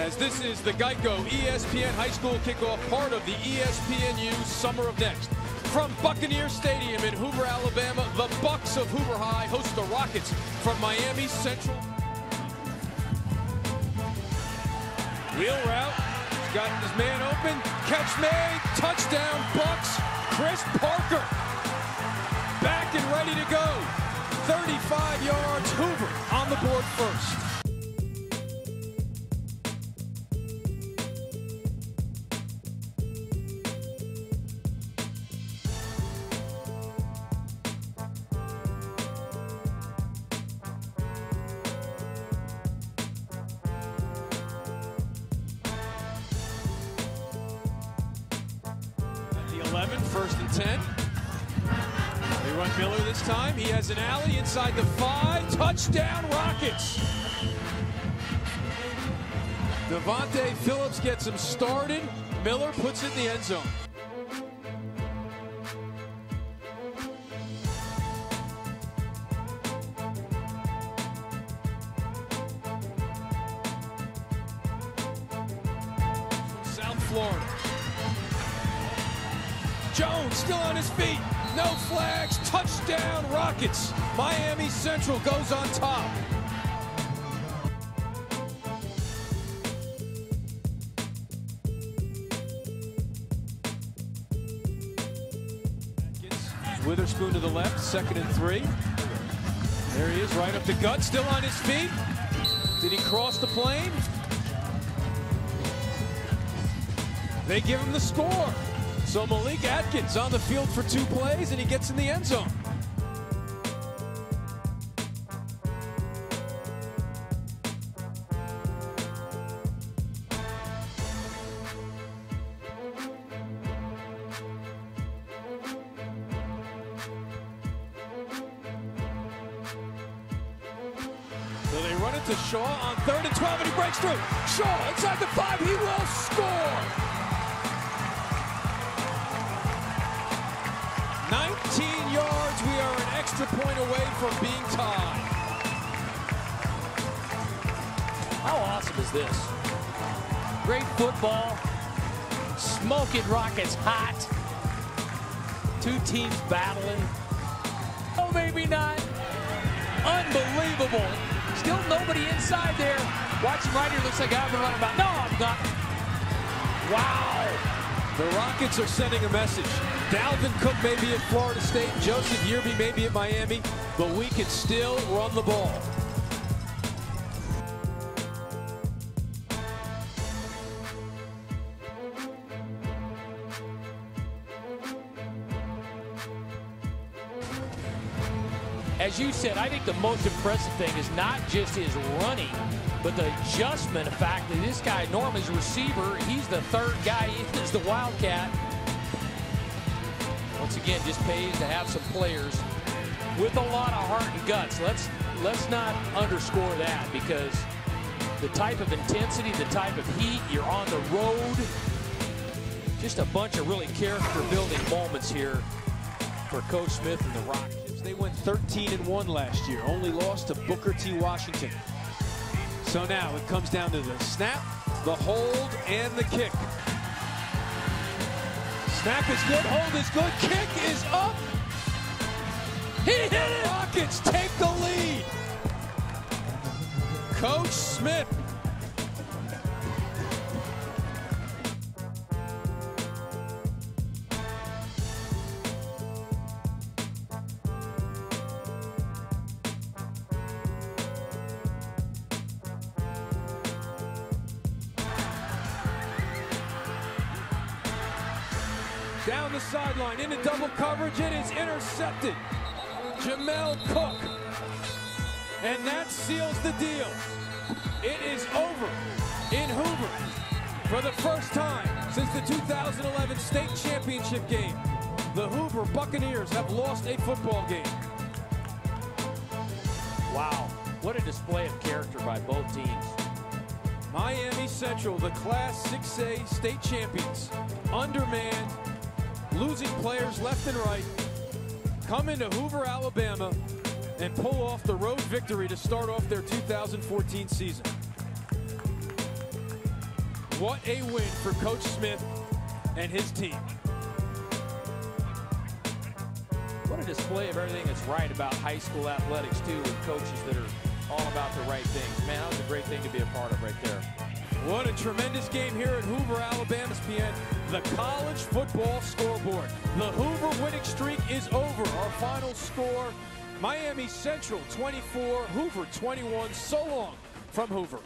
as this is the Geico ESPN High School Kickoff, part of the ESPNU Summer of Next. From Buccaneer Stadium in Hoover, Alabama, the Bucks of Hoover High host the Rockets from Miami Central. Wheel route, he's got his man open, catch made, touchdown Bucks. Chris Parker back and ready to go. 35 yards, Hoover on the board first. At the 11, 1st and 10. They run Miller this time. He has an alley inside the 5. Touchdown, Rockets. Devontae Phillips gets him started. Miller puts it in the end zone. South Florida. Jones still on his feet. No flags, touchdown Rockets. Miami Central goes on top. Witherspoon to the left, 2nd and 3. There he is, right up the gut, still on his feet. Did he cross the plane? They give him the score. So Malik Atkins on the field for 2 plays, and he gets in the end zone. So they run it to Shaw on 3rd and 12, and he breaks through. Shaw inside the 5, he will score. 19 yards, we are an extra point away from being tied. How awesome is this? Great football, smoking Rockets hot. 2 teams battling. Oh, maybe not. Unbelievable. Still nobody inside there. Watching right here, looks like I've been running about. No, I'm not. Wow. The Rockets are sending a message. Dalvin Cook may be at Florida State, Joseph Yearby may be at Miami, but we can still run the ball. As you said, I think the most impressive thing is not just his running, but the adjustment, the fact that this guy normally is a receiver, he's the 3rd guy in as the Wildcat. Once again, just pays to have some players with a lot of heart and guts. Let's not underscore that, because the type of intensity, the type of heat, you're on the road. Just a bunch of really character-building moments here for Coach Smith and the Rockets. They went 13-1 last year, only lost to Booker T. Washington. So now it comes down to the snap, the hold, and the kick. Snap is good, hold is good, kick is up. He hit it! Rockets take the lead. Coach Smith. Down the sideline, into double coverage, it is intercepted. Jamel Cook. And that seals the deal. It is over in Hoover for the first time since the 2011 state championship game. The Hoover Buccaneers have lost a football game. Wow, what a display of character by both teams. Miami Central, the Class 6A state champions, undermanned, losing players left and right, come into Hoover, Alabama, and pull off the road victory to start off their 2014 season. What a win for Coach Smith and his team. What a display of everything that's right about high school athletics, too, with coaches that are all about the right things. Man, that was a great thing to be a part of right there. What a tremendous game here at Hoover, Alabama. ESPN, the college football scoreboard. The Hoover winning streak is over. Our final score, Miami Central 24, Hoover 21. So long from Hoover.